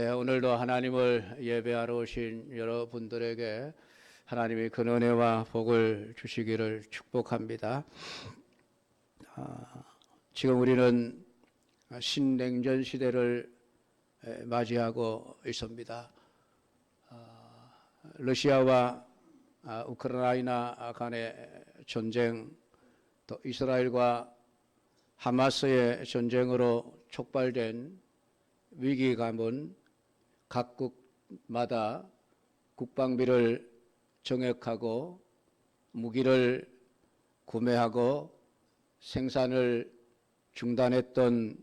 오늘도 하나님을 예배하러 오신 여러분들에게 하나님이 그 은혜와 복을 주시기를 축복합니다. 지금 우리는 신냉전 시대를 맞이하고 있습니다. 러시아와 우크라이나 간의 전쟁, 또 이스라엘과 하마스의 전쟁으로 촉발된 위기감은 각국마다 국방비를 정액하고 무기를 구매하고 생산을 중단했던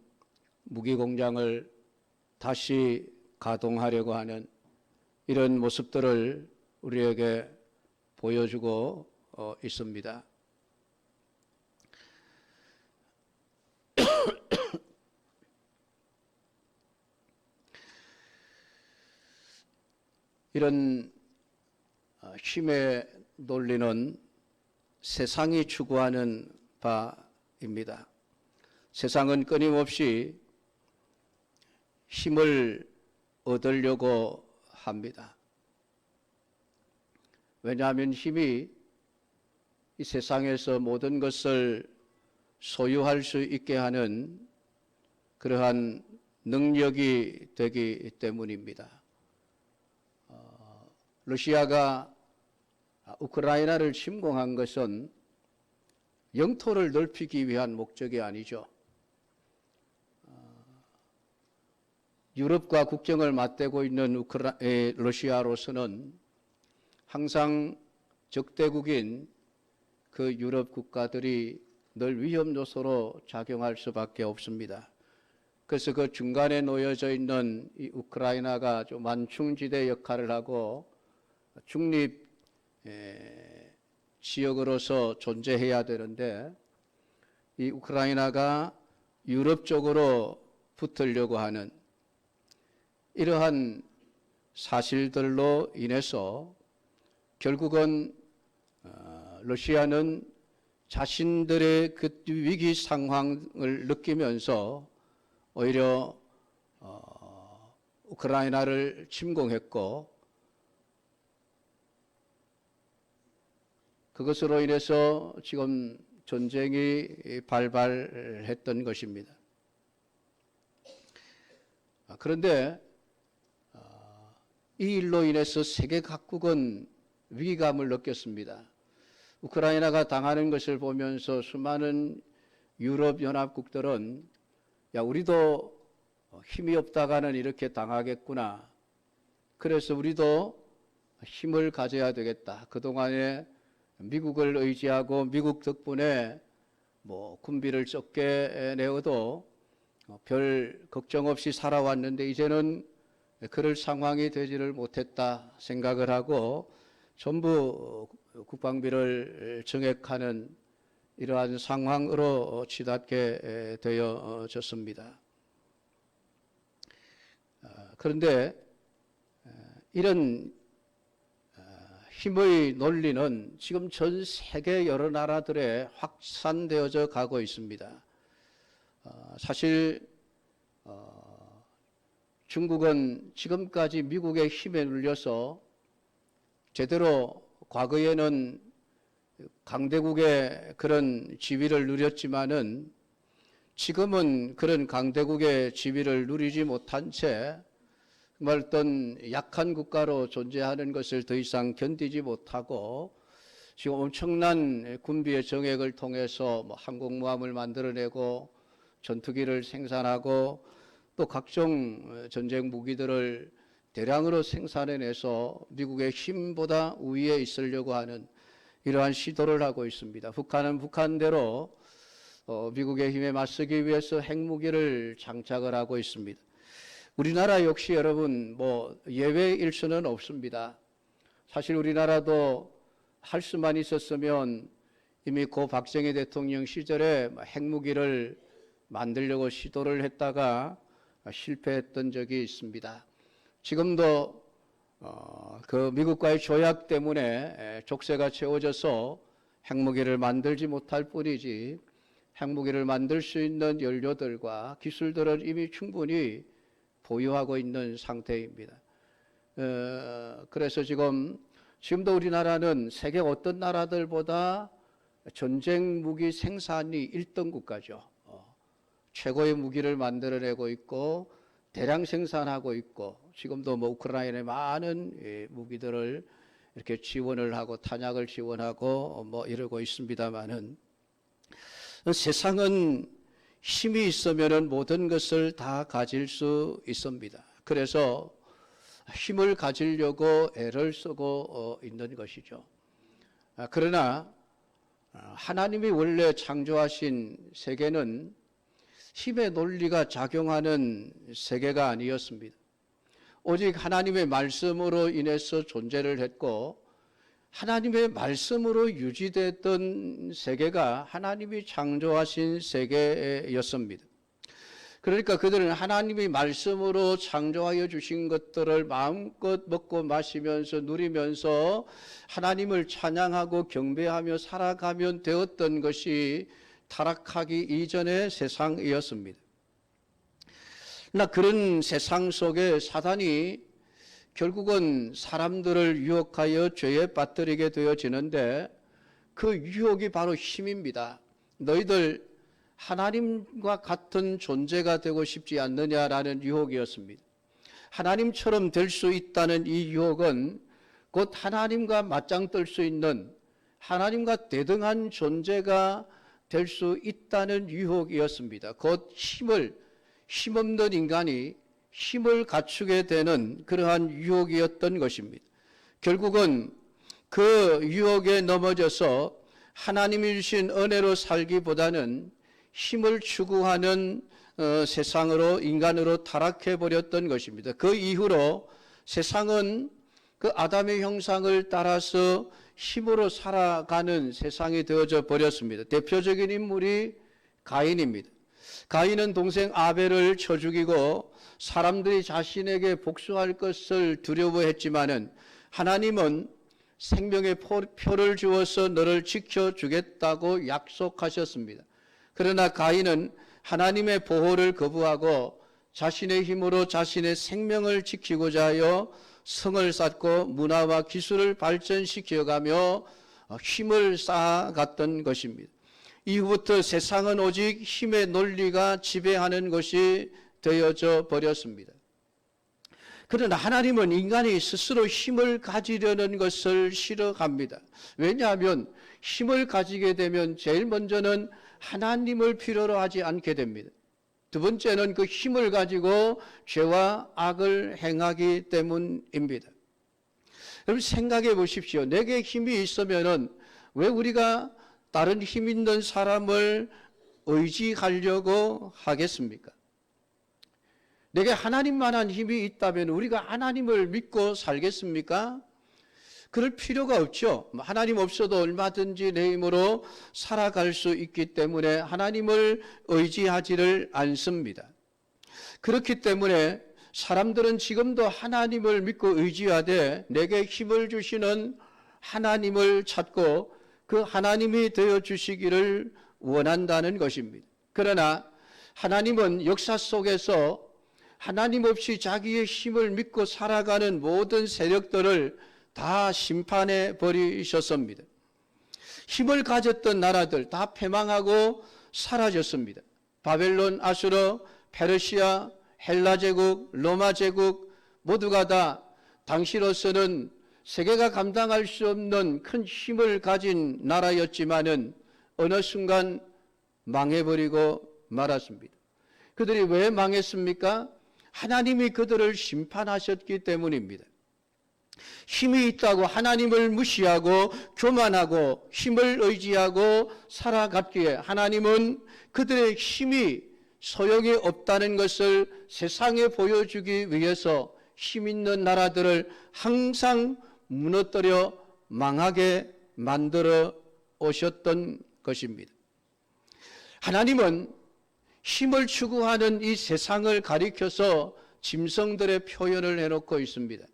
무기 공장을 다시 가동하려고 하는 이런 모습들을 우리에게 보여주고 있습니다. 이런 힘의 논리는 세상이 추구하는 바입니다. 세상은 끊임없이 힘을 얻으려고 합니다. 왜냐하면 힘이 이 세상에서 모든 것을 소유할 수 있게 하는 그러한 능력이 되기 때문입니다. 러시아가 우크라이나를 침공한 것은 영토를 넓히기 위한 목적이 아니죠. 유럽과 국경을 맞대고 있는 러시아로서는 항상 적대국인 그 유럽 국가들이 늘 위험 요소로 작용할 수밖에 없습니다. 그래서 그 중간에 놓여져 있는 이 우크라이나가 좀 완충지대 역할을 하고 중립 지역으로서 존재해야 되는데 이 우크라이나가 유럽 쪽으로 붙으려고 하는 이러한 사실들로 인해서 결국은 러시아는 자신들의 그 위기 상황을 느끼면서 오히려 우크라이나를 침공했고 그것으로 인해서 지금 전쟁이 발발했던 것입니다. 그런데 이 일로 인해서 세계 각국은 위기감을 느꼈습니다. 우크라이나가 당하는 것을 보면서 수많은 유럽 연합국들은 야, 우리도 힘이 없다가는 이렇게 당하겠구나. 그래서 우리도 힘을 가져야 되겠다. 그동안에 미국을 의지하고 미국 덕분에 군비를 적게 내어도 별 걱정 없이 살아왔는데 이제는 그럴 상황이 되지를 못했다 생각을 하고 전부 국방비를 정액하는 이러한 상황으로 치닫게 되어졌습니다. 그런데 이런 힘의 논리는 지금 전 세계 여러 나라들에 확산되어져 가고 있습니다. 사실 중국은 지금까지 미국의 힘에 눌려서 제대로 과거에는 강대국의 그런 지위를 누렸지만은 지금은 그런 강대국의 지위를 누리지 못한 채 정말 어떤 약한 국가로 존재하는 것을 더 이상 견디지 못하고 지금 엄청난 군비의 정액을 통해서 항공모함을 만들어내고 전투기를 생산하고 또 각종 전쟁 무기들을 대량으로 생산해내서 미국의 힘보다 우위에 있으려고 하는 이러한 시도를 하고 있습니다. 북한은 북한대로 미국의 힘에 맞서기 위해서 핵무기를 장착을 하고 있습니다. 우리나라 역시 여러분 예외일 수는 없습니다. 사실 우리나라도 할 수만 있었으면 이미 고 박정희 대통령 시절에 핵무기를 만들려고 시도를 했다가 실패했던 적이 있습니다. 지금도 그 미국과의 조약 때문에 족쇄가 채워져서 핵무기를 만들지 못할 뿐이지 핵무기를 만들 수 있는 연료들과 기술들은 이미 충분히 보유하고 있는 상태입니다. 그래서 지금도 우리나라는 세계 어떤 나라들보다 전쟁 무기 생산이 1등 국가죠. 최고의 무기를 만들어내고 있고 대량 생산하고 있고, 지금도 우크라이나에 많은 무기들을 이렇게 지원을 하고 탄약을 지원하고 이러고 있습니다만은, 세상은 힘이 있으면은 모든 것을 다 가질 수 있습니다. 그래서 힘을 가지려고 애를 쓰고 있는 것이죠. 그러나 하나님이 원래 창조하신 세계는 힘의 논리가 작용하는 세계가 아니었습니다. 오직 하나님의 말씀으로 인해서 존재를 했고, 하나님의 말씀으로 유지됐던 세계가 하나님이 창조하신 세계였습니다. 그러니까 그들은 하나님이 말씀으로 창조하여 주신 것들을 마음껏 먹고 마시면서 누리면서 하나님을 찬양하고 경배하며 살아가면 되었던 것이 타락하기 이전의 세상이었습니다. 그러나 그런 세상 속에 사단이 결국은 사람들을 유혹하여 죄에 빠뜨리게 되어지는데, 그 유혹이 바로 힘입니다. 너희들 하나님과 같은 존재가 되고 싶지 않느냐라는 유혹이었습니다. 하나님처럼 될 수 있다는 이 유혹은 곧 하나님과 맞짱 뜰 수 있는, 하나님과 대등한 존재가 될 수 있다는 유혹이었습니다. 곧 힘없는 인간이 힘을 갖추게 되는 그러한 유혹이었던 것입니다. 결국은 그 유혹에 넘어져서 하나님이 주신 은혜로 살기보다는 힘을 추구하는 세상으로, 인간으로 타락해 버렸던 것입니다. 그 이후로 세상은 그 아담의 형상을 따라서 힘으로 살아가는 세상이 되어져 버렸습니다. 대표적인 인물이 가인입니다. 가인은 동생 아벨을 쳐 죽이고 사람들이 자신에게 복수할 것을 두려워했지만은, 하나님은 생명의 표를 주어서 너를 지켜주겠다고 약속하셨습니다. 그러나 가인은 하나님의 보호를 거부하고 자신의 힘으로 자신의 생명을 지키고자 하여 성을 쌓고 문화와 기술을 발전시켜가며 힘을 쌓아갔던 것입니다. 이후부터 세상은 오직 힘의 논리가 지배하는 것이 되어져 버렸습니다. 그러나 하나님은 인간이 스스로 힘을 가지려는 것을 싫어합니다. 왜냐하면 힘을 가지게 되면 제일 먼저는 하나님을 필요로 하지 않게 됩니다. 두 번째는 그 힘을 가지고 죄와 악을 행하기 때문입니다. 여러분 생각해 보십시오. 내게 힘이 있으면은 왜 우리가 다른 힘 있는 사람을 의지하려고 하겠습니까? 내게 하나님만한 힘이 있다면 우리가 하나님을 믿고 살겠습니까? 그럴 필요가 없죠. 하나님 없어도 얼마든지 내 힘으로 살아갈 수 있기 때문에 하나님을 의지하지를 않습니다. 그렇기 때문에 사람들은 지금도 하나님을 믿고 의지하되 내게 힘을 주시는 하나님을 찾고 그 하나님이 되어 주시기를 원한다는 것입니다. 그러나 하나님은 역사 속에서 하나님 없이 자기의 힘을 믿고 살아가는 모든 세력들을 다 심판해 버리셨습니다. 힘을 가졌던 나라들 다 패망하고 사라졌습니다. 바벨론, 아수르, 페르시아, 헬라 제국, 로마 제국 모두가 다 당시로서는 세계가 감당할 수 없는 큰 힘을 가진 나라였지만은 어느 순간 망해버리고 말았습니다. 그들이 왜 망했습니까? 하나님이 그들을 심판하셨기 때문입니다. 힘이 있다고 하나님을 무시하고 교만하고 힘을 의지하고 살아갔기에 하나님은 그들의 힘이 소용이 없다는 것을 세상에 보여주기 위해서 힘 있는 나라들을 항상 무너뜨려 망하게 만들어 오셨던 것입니다. 하나님은 힘을 추구하는 이 세상을 가리켜서 짐승들의 표현을 해놓고 있습니다.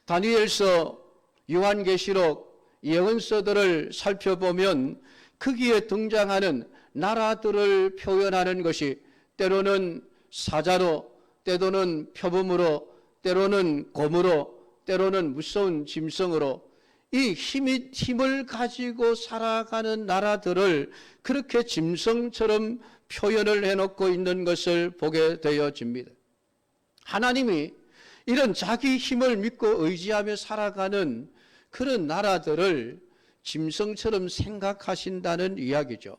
다니엘서, 요한계시록, 예언서들을 살펴보면 거기에 등장하는 나라들을 표현하는 것이 때로는 사자로, 때로는 표범으로, 때로는 곰으로, 때로는 무서운 짐승으로 이 힘을 가지고 살아가는 나라들을 그렇게 짐승처럼 표현을 해놓고 있는 것을 보게 되어집니다. 하나님이 이런 자기 힘을 믿고 의지하며 살아가는 그런 나라들을 짐승처럼 생각하신다는 이야기죠.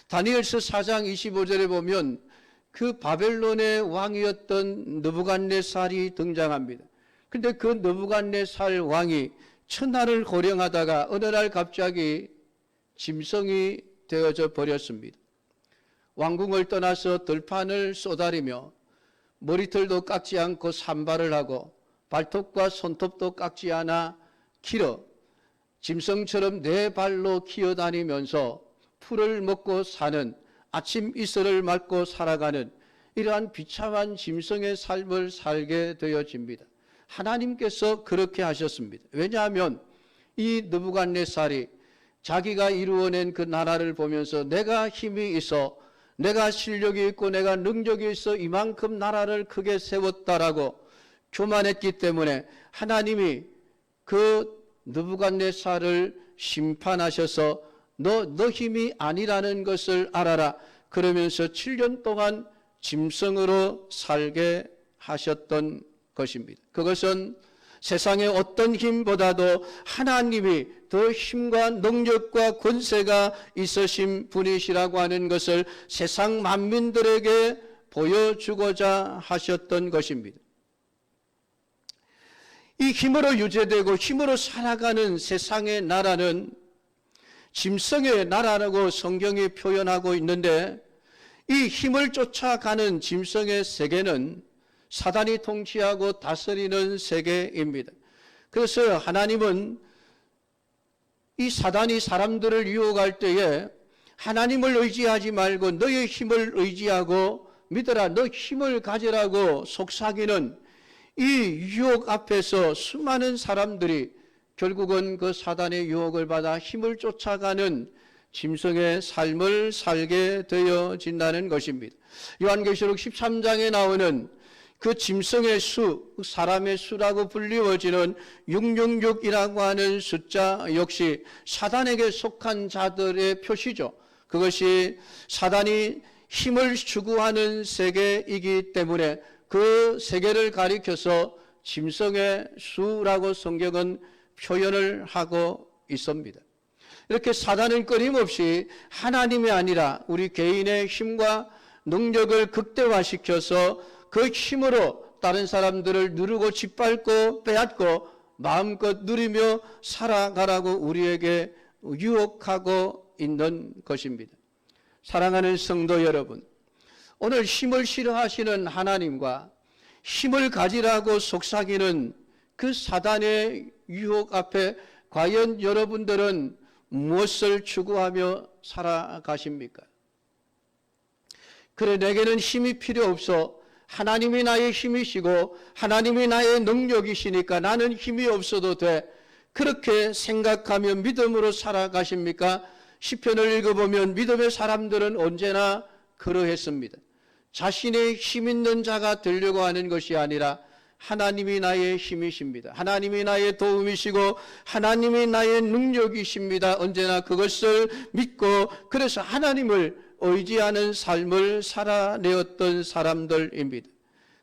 다니엘서 4장 25절에 보면 그 바벨론의 왕이었던 느부갓네살이 등장합니다. 근데 그 느부갓네살 왕이 천하를 호령하다가 어느 날 갑자기 짐승이 되어져 버렸습니다. 왕궁을 떠나서 들판을 쏘다리며 머리털도 깎지 않고 산발을 하고 발톱과 손톱도 깎지 않아 길어 짐승처럼 네 발로 기어다니면서 풀을 먹고 사는, 아침 이슬을 맞고 살아가는 이러한 비참한 짐승의 삶을 살게 되어집니다. 하나님께서 그렇게 하셨습니다. 왜냐하면 이 느부갓네살이 자기가 이루어낸 그 나라를 보면서 내가 힘이 있어, 내가 실력이 있고 내가 능력이 있어 이만큼 나라를 크게 세웠다라고 교만했기 때문에 하나님이 그 느부갓네살을 심판하셔서 너 힘이 아니라는 것을 알아라 그러면서 7년 동안 짐승으로 살게 하셨던 것입니다. 그것은 세상의 어떤 힘보다도 하나님이 더 힘과 능력과 권세가 있으신 분이시라고 하는 것을 세상 만민들에게 보여주고자 하셨던 것입니다. 이 힘으로 유죄되고 힘으로 살아가는 세상의 나라는 짐승의 나라라고 성경이 표현하고 있는데, 이 힘을 쫓아가는 짐승의 세계는 사단이 통치하고 다스리는 세계입니다. 그래서 하나님은 이 사단이 사람들을 유혹할 때에 하나님을 의지하지 말고 너의 힘을 의지하고 믿어라, 너 힘을 가지라고 속삭이는 이 유혹 앞에서 수많은 사람들이 결국은 그 사단의 유혹을 받아 힘을 쫓아가는 짐승의 삶을 살게 되어진다는 것입니다. 요한계시록 13장에 나오는 그 짐승의 수, 사람의 수라고 불리워지는 666이라고 하는 숫자 역시 사단에게 속한 자들의 표시죠. 그것이 사단이 힘을 추구하는 세계이기 때문에 그 세계를 가리켜서 짐승의 수라고 성경은 표현을 하고 있습니다. 이렇게 사단은 끊임없이 하나님이 아니라 우리 개인의 힘과 능력을 극대화시켜서 그 힘으로 다른 사람들을 누르고 짓밟고 빼앗고 마음껏 누리며 살아가라고 우리에게 유혹하고 있는 것입니다. 사랑하는 성도 여러분, 오늘 힘을 싫어하시는 하나님과 힘을 가지라고 속삭이는 그 사단의 유혹 앞에 과연 여러분들은 무엇을 추구하며 살아가십니까? 그래, 내게는 힘이 필요 없어. 하나님이 나의 힘이시고 하나님이 나의 능력이시니까 나는 힘이 없어도 돼. 그렇게 생각하며 믿음으로 살아가십니까? 시편을 읽어보면 믿음의 사람들은 언제나 그러했습니다. 자신의 힘 있는 자가 되려고 하는 것이 아니라 하나님이 나의 힘이십니다. 하나님이 나의 도움이시고 하나님이 나의 능력이십니다. 언제나 그것을 믿고 그래서 하나님을 의지하는 삶을 살아내었던 사람들입니다.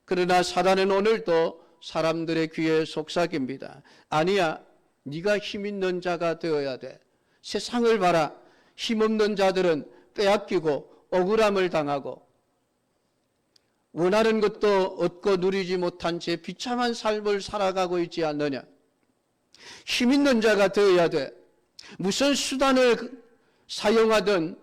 그러나 사단은 오늘도 사람들의 귀에 속삭입니다. 아니야, 네가 힘 있는 자가 되어야 돼. 세상을 봐라. 힘없는 자들은 빼앗기고 억울함을 당하고 원하는 것도 얻고 누리지 못한 채 비참한 삶을 살아가고 있지 않느냐. 힘 있는 자가 되어야 돼. 무슨 수단을 사용하든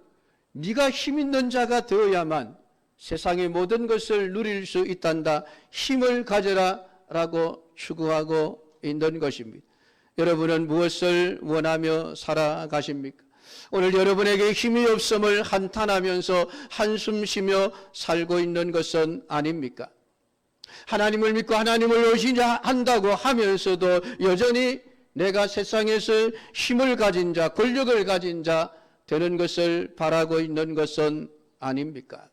네가 힘 있는 자가 되어야만 세상의 모든 것을 누릴 수 있단다. 힘을 가져라 라고 추구하고 있는 것입니다. 여러분은 무엇을 원하며 살아가십니까? 오늘 여러분에게 힘이 없음을 한탄하면서 한숨 쉬며 살고 있는 것은 아닙니까? 하나님을 믿고 하나님을 의지한다고 하면서도 여전히 내가 세상에서 힘을 가진 자, 권력을 가진 자 되는 것을 바라고 있는 것은 아닙니까?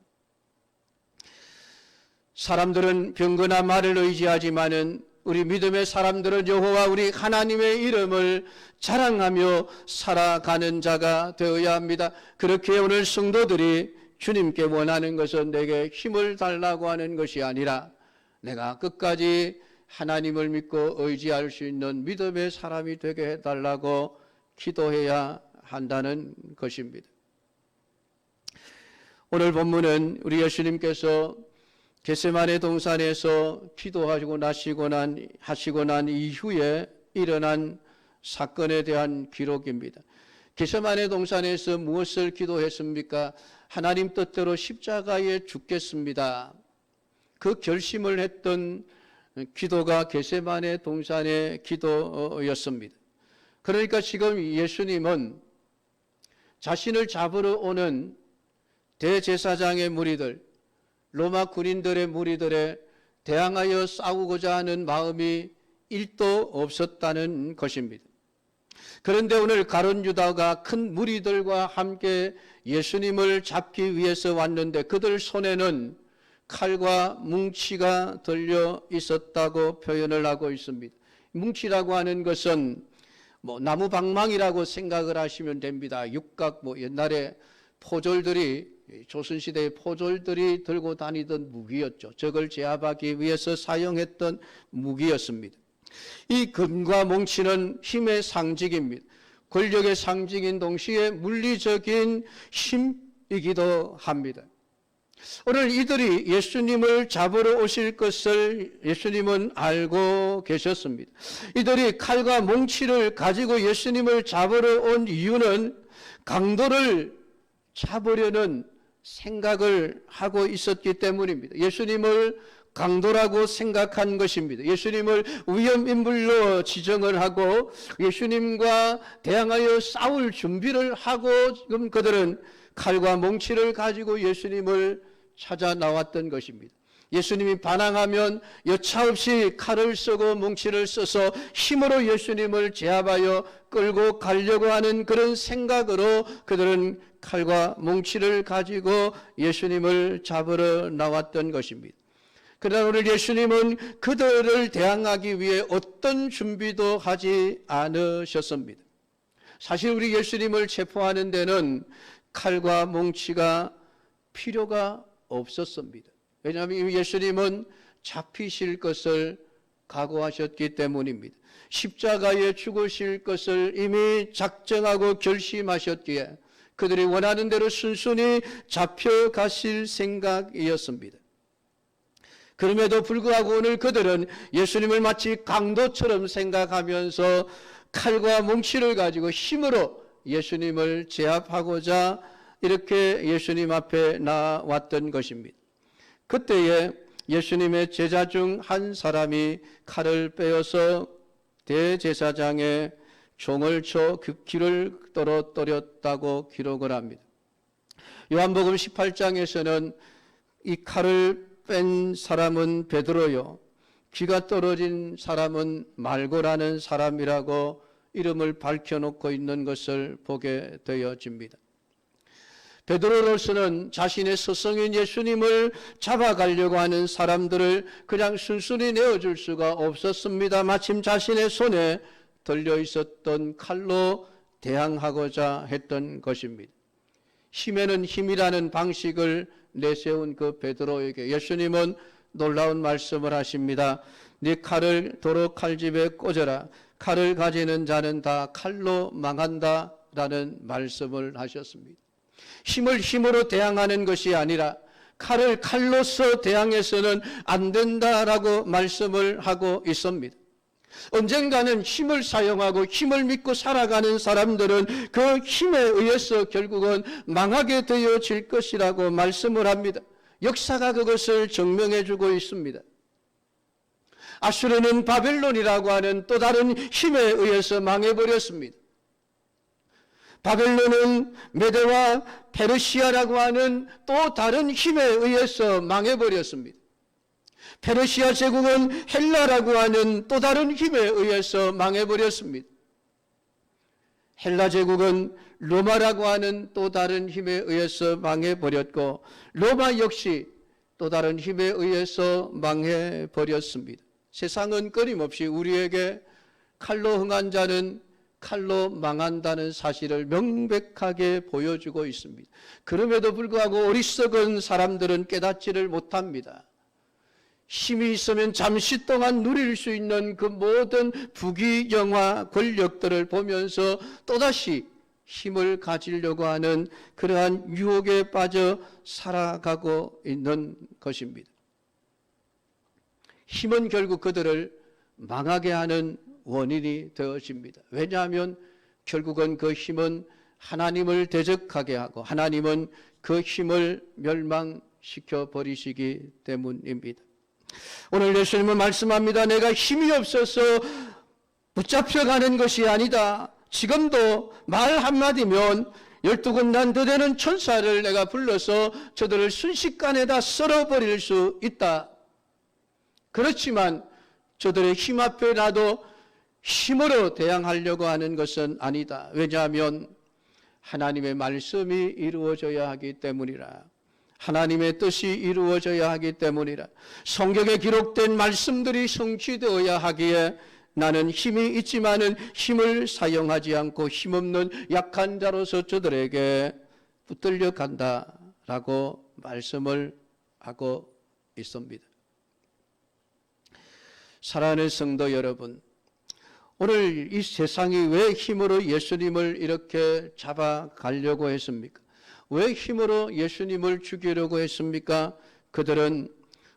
사람들은 병거나 말을 의지하지만은 우리 믿음의 사람들은 여호와 우리 하나님의 이름을 자랑하며 살아가는 자가 되어야 합니다. 그렇게 오늘 성도들이 주님께 원하는 것은 내게 힘을 달라고 하는 것이 아니라 내가 끝까지 하나님을 믿고 의지할 수 있는 믿음의 사람이 되게 해달라고 기도해야 한다는 것입니다. 오늘 본문은 우리 예수님께서 겟세마네 동산에서 기도하시고 하시고 난 이후에 일어난 사건에 대한 기록입니다. 겟세마네 동산에서 무엇을 기도했습니까? 하나님 뜻대로 십자가에 죽겠습니다. 그 결심을 했던 기도가 겟세마네 동산의 기도였습니다. 그러니까 지금 예수님은 자신을 잡으러 오는 대제사장의 무리들, 로마 군인들의 무리들에 대항하여 싸우고자 하는 마음이 1도 없었다는 것입니다. 그런데 오늘 가룟 유다가 큰 무리들과 함께 예수님을 잡기 위해서 왔는데 그들 손에는 칼과 뭉치가 들려 있었다고 표현을 하고 있습니다. 뭉치라고 하는 것은 나무 방망이라고 생각을 하시면 됩니다. 육각 옛날에 포졸들이 조선시대의 포졸들이 들고 다니던 무기였죠. 적을 제압하기 위해서 사용했던 무기였습니다. 이 금과 뭉치는 힘의 상징입니다. 권력의 상징인 동시에 물리적인 힘이기도 합니다. 오늘 이들이 예수님을 잡으러 오실 것을 예수님은 알고 계셨습니다. 이들이 칼과 뭉치를 가지고 예수님을 잡으러 온 이유는 강도를 잡으려는 생각을 하고 있었기 때문입니다. 예수님을 강도라고 생각한 것입니다. 예수님을 위험인물로 지정을 하고 예수님과 대항하여 싸울 준비를 하고 지금 그들은 칼과 뭉치를 가지고 예수님을 찾아 나왔던 것입니다. 예수님이 반항하면 여차없이 칼을 쓰고 뭉치를 써서 힘으로 예수님을 제압하여 끌고 가려고 하는 그런 생각으로 그들은 칼과 뭉치를 가지고 예수님을 잡으러 나왔던 것입니다. 그러나 오늘 예수님은 그들을 대항하기 위해 어떤 준비도 하지 않으셨습니다. 사실 우리 예수님을 체포하는 데는 칼과 뭉치가 필요가 없었습니다. 왜냐하면 예수님은 잡히실 것을 각오하셨기 때문입니다. 십자가에 죽으실 것을 이미 작정하고 결심하셨기에 그들이 원하는 대로 순순히 잡혀가실 생각이었습니다. 그럼에도 불구하고 오늘 그들은 예수님을 마치 강도처럼 생각하면서 칼과 뭉치를 가지고 힘으로 예수님을 제압하고자 이렇게 예수님 앞에 나왔던 것입니다. 그때에 예수님의 제자 중 한 사람이 칼을 빼어서 대제사장의 종을 쳐 그 귀를 떨어뜨렸다고 기록을 합니다. 요한복음 18장에서는 이 칼을 뺀 사람은 베드로요, 귀가 떨어진 사람은 말고라는 사람이라고 이름을 밝혀놓고 있는 것을 보게 되어집니다. 베드로로서는 자신의 스승인 예수님을 잡아가려고 하는 사람들을 그냥 순순히 내어줄 수가 없었습니다. 마침 자신의 손에 들려 있었던 칼로 대항하고자 했던 것입니다. 힘에는 힘이라는 방식을 내세운 그 베드로에게 예수님은 놀라운 말씀을 하십니다. 네 칼을 도로 칼집에 꽂아라. 칼을 가지는 자는 다 칼로 망한다 라는 말씀을 하셨습니다. 힘을 힘으로 대항하는 것이 아니라 칼을 칼로서 대항해서는 안 된다라고 말씀을 하고 있습니다. 언젠가는 힘을 사용하고 힘을 믿고 살아가는 사람들은 그 힘에 의해서 결국은 망하게 되어질 것이라고 말씀을 합니다. 역사가 그것을 증명해 주고 있습니다. 아수르는 바벨론이라고 하는 또 다른 힘에 의해서 망해버렸습니다. 바벨론은 메대와 페르시아라고 하는 또 다른 힘에 의해서 망해버렸습니다. 페르시아 제국은 헬라라고 하는 또 다른 힘에 의해서 망해버렸습니다. 헬라 제국은 로마라고 하는 또 다른 힘에 의해서 망해버렸고 로마 역시 또 다른 힘에 의해서 망해버렸습니다. 세상은 끊임없이 우리에게 칼로 흥한 자는 칼로 망한다는 사실을 명백하게 보여주고 있습니다. 그럼에도 불구하고 어리석은 사람들은 깨닫지를 못합니다. 힘이 있으면 잠시 동안 누릴 수 있는 그 모든 부귀영화 권력들을 보면서 또다시 힘을 가지려고 하는 그러한 유혹에 빠져 살아가고 있는 것입니다. 힘은 결국 그들을 망하게 하는 원인이 되어집니다. 왜냐하면 결국은 그 힘은 하나님을 대적하게 하고 하나님은 그 힘을 멸망시켜 버리시기 때문입니다. 오늘 예수님은 말씀합니다. 내가 힘이 없어서 붙잡혀가는 것이 아니다. 지금도 말 한마디면 12군단 더 되는 천사를 내가 불러서 저들을 순식간에 다 썰어버릴 수 있다. 그렇지만 저들의 힘 앞에 나도 힘으로 대항하려고 하는 것은 아니다. 왜냐하면 하나님의 말씀이 이루어져야 하기 때문이라. 하나님의 뜻이 이루어져야 하기 때문이라. 성경에 기록된 말씀들이 성취되어야 하기에 나는 힘이 있지만은 힘을 사용하지 않고 힘없는 약한 자로서 저들에게 붙들려 간다라고 말씀을 하고 있습니다. 사랑하는 성도 여러분, 오늘 이 세상이 왜 힘으로 예수님을 이렇게 잡아가려고 했습니까? 왜 힘으로 예수님을 죽이려고 했습니까? 그들은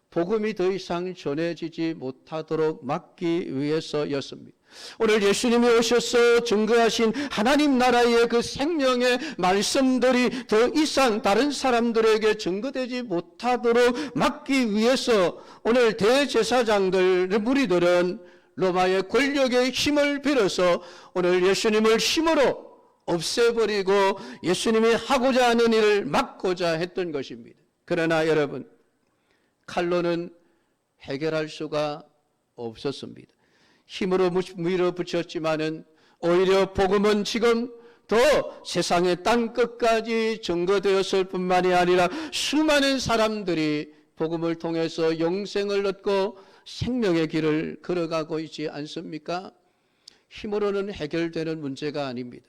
복음이 더 이상 전해지지 못하도록 막기 위해서였습니다. 오늘 예수님이 오셔서 증거하신 하나님 나라의 그 생명의 말씀들이 더 이상 다른 사람들에게 증거되지 못하도록 막기 위해서 오늘 대제사장들, 무리들은 로마의 권력의 힘을 빌어서 오늘 예수님을 힘으로 없애버리고 예수님이 하고자 하는 일을 막고자 했던 것입니다. 그러나 여러분, 칼로는 해결할 수가 없었습니다. 힘으로 밀어붙였지만은 오히려 복음은 지금 더 세상의 땅끝까지 증거되었을 뿐만이 아니라 수많은 사람들이 복음을 통해서 영생을 얻고 생명의 길을 걸어가고 있지 않습니까? 힘으로는 해결되는 문제가 아닙니다.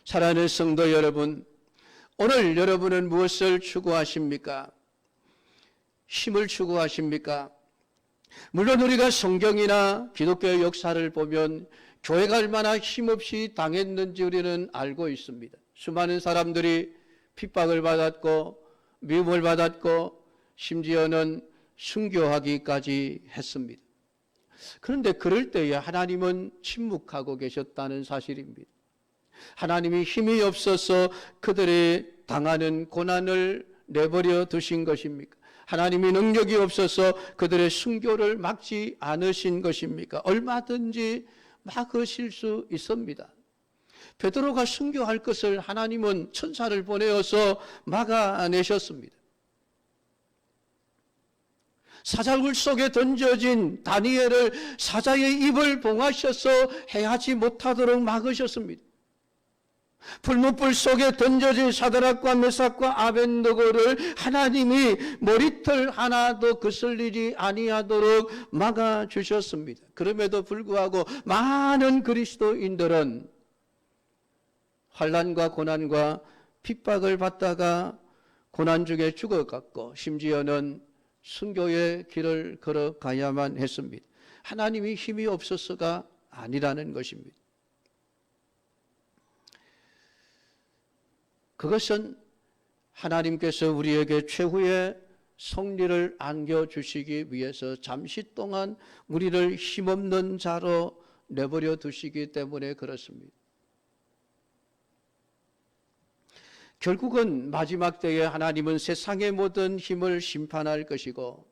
사랑하는 성도 여러분, 오늘 여러분은 무엇을 추구하십니까? 힘을 추구하십니까? 물론 우리가 성경이나 기독교의 역사를 보면 교회가 얼마나 힘없이 당했는지 우리는 알고 있습니다. 수많은 사람들이 핍박을 받았고 미움을 받았고 심지어는 순교하기까지 했습니다. 그런데 그럴 때에 하나님은 침묵하고 계셨다는 사실입니다. 하나님이 힘이 없어서 그들이 당하는 고난을 내버려 두신 것입니까? 하나님이 능력이 없어서 그들의 순교를 막지 않으신 것입니까? 얼마든지 막으실 수 있습니다. 베드로가 순교할 것을 하나님은 천사를 보내어서 막아내셨습니다. 사자굴 속에 던져진 다니엘을 사자의 입을 봉하셔서 해하지 못하도록 막으셨습니다. 불못불 속에 던져진 사드락과 메삭과 아벤느고를 하나님이 머리털 하나도 거슬리지 아니하도록 막아주셨습니다. 그럼에도 불구하고 많은 그리스도인들은 환난과 고난과 핍박을 받다가 고난 중에 죽어갔고 심지어는 순교의 길을 걸어가야만 했습니다. 하나님이 힘이 없어서가 아니라는 것입니다. 그것은 하나님께서 우리에게 최후의 승리를 안겨주시기 위해서 잠시 동안 우리를 힘없는 자로 내버려 두시기 때문에 그렇습니다. 결국은 마지막 때에 하나님은 세상의 모든 힘을 심판할 것이고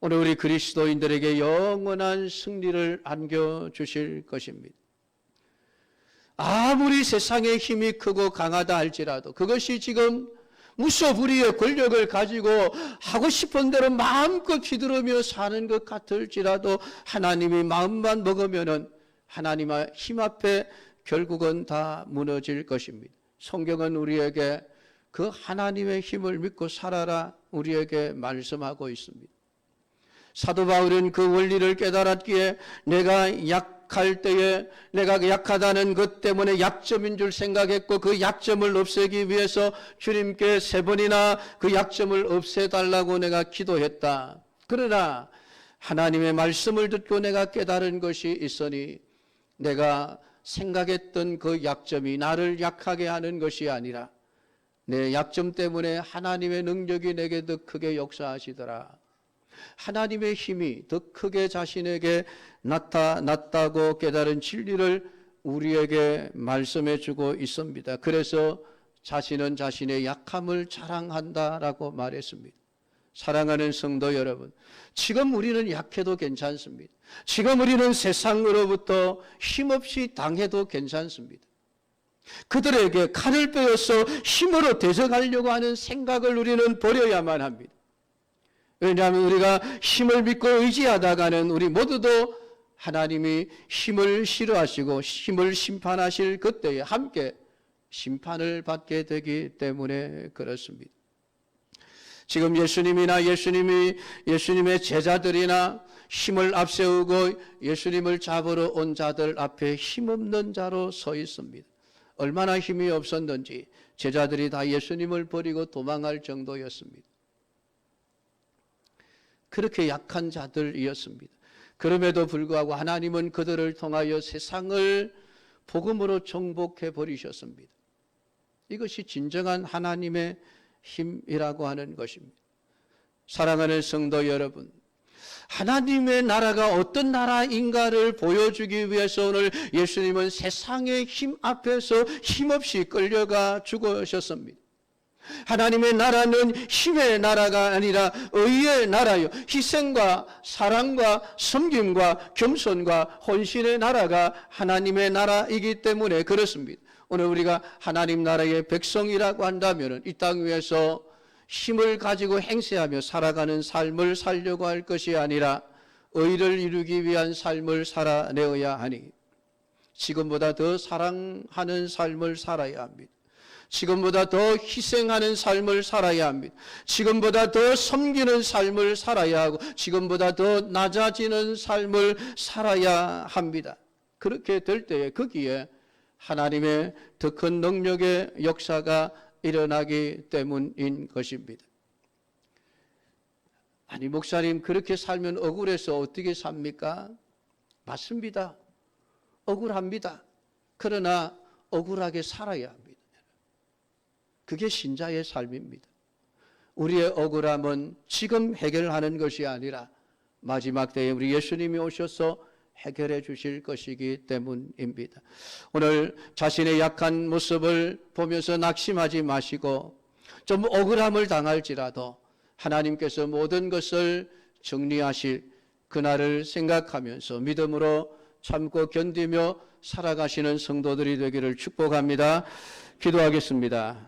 오늘 우리 그리스도인들에게 영원한 승리를 안겨주실 것입니다. 아무리 세상의 힘이 크고 강하다 할지라도 그것이 지금 무소불위의 권력을 가지고 하고 싶은 대로 마음껏 휘두르며 사는 것 같을지라도 하나님이 마음만 먹으면은 하나님의 힘 앞에 결국은 다 무너질 것입니다. 성경은 우리에게 그 하나님의 힘을 믿고 살아라 우리에게 말씀하고 있습니다. 사도 바울은 그 원리를 깨달았기에 내가 약할 때에 내가 약하다는 것 때문에 약점인 줄 생각했고 그 약점을 없애기 위해서 주님께 3번이나 그 약점을 없애달라고 내가 기도했다. 그러나 하나님의 말씀을 듣고 내가 깨달은 것이 있으니 내가 생각했던 그 약점이 나를 약하게 하는 것이 아니라 내 약점 때문에 하나님의 능력이 내게 더 크게 역사하시더라. 하나님의 힘이 더 크게 자신에게 나타났다고 깨달은 진리를 우리에게 말씀해 주고 있습니다. 그래서 자신은 자신의 약함을 자랑한다라고 말했습니다. 사랑하는 성도 여러분, 지금 우리는 약해도 괜찮습니다. 지금 우리는 세상으로부터 힘없이 당해도 괜찮습니다. 그들에게 칼을 빼어서 힘으로 대적하려고 하는 생각을 우리는 버려야만 합니다. 왜냐하면 우리가 힘을 믿고 의지하다가는 우리 모두도 하나님이 힘을 싫어하시고 힘을 심판하실 그때에 함께 심판을 받게 되기 때문에 그렇습니다. 지금 예수님이나 예수님의 제자들이나 힘을 앞세우고 예수님을 잡으러 온 자들 앞에 힘없는 자로 서 있습니다. 얼마나 힘이 없었는지 제자들이 다 예수님을 버리고 도망할 정도였습니다. 그렇게 약한 자들이었습니다. 그럼에도 불구하고 하나님은 그들을 통하여 세상을 복음으로 정복해 버리셨습니다. 이것이 진정한 하나님의 힘이라고 하는 것입니다. 사랑하는 성도 여러분, 하나님의 나라가 어떤 나라인가를 보여주기 위해서 오늘 예수님은 세상의 힘 앞에서 힘없이 끌려가 죽으셨습니다. 하나님의 나라는 힘의 나라가 아니라 의의 나라요, 희생과 사랑과 섬김과 겸손과 헌신의 나라가 하나님의 나라이기 때문에 그렇습니다. 오늘 우리가 하나님 나라의 백성이라고 한다면 이 땅 위에서 힘을 가지고 행세하며 살아가는 삶을 살려고 할 것이 아니라 의를 이루기 위한 삶을 살아내어야 하니 지금보다 더 사랑하는 삶을 살아야 합니다. 지금보다 더 희생하는 삶을 살아야 합니다. 지금보다 더 섬기는 삶을 살아야 하고 지금보다 더 낮아지는 삶을 살아야 합니다. 그렇게 될 때에 거기에 하나님의 더 큰 능력의 역사가 일어나기 때문인 것입니다. 아니 목사님 그렇게 살면 억울해서 어떻게 삽니까? 맞습니다. 억울합니다. 그러나 억울하게 살아야 합니다. 그게 신자의 삶입니다. 우리의 억울함은 지금 해결하는 것이 아니라 마지막 때에 우리 예수님이 오셔서 해결해 주실 것이기 때문입니다. 오늘 자신의 약한 모습을 보면서 낙심하지 마시고 좀 억울함을 당할지라도 하나님께서 모든 것을 정리하실 그날을 생각하면서 믿음으로 참고 견디며 살아가시는 성도들이 되기를 축복합니다. 기도하겠습니다.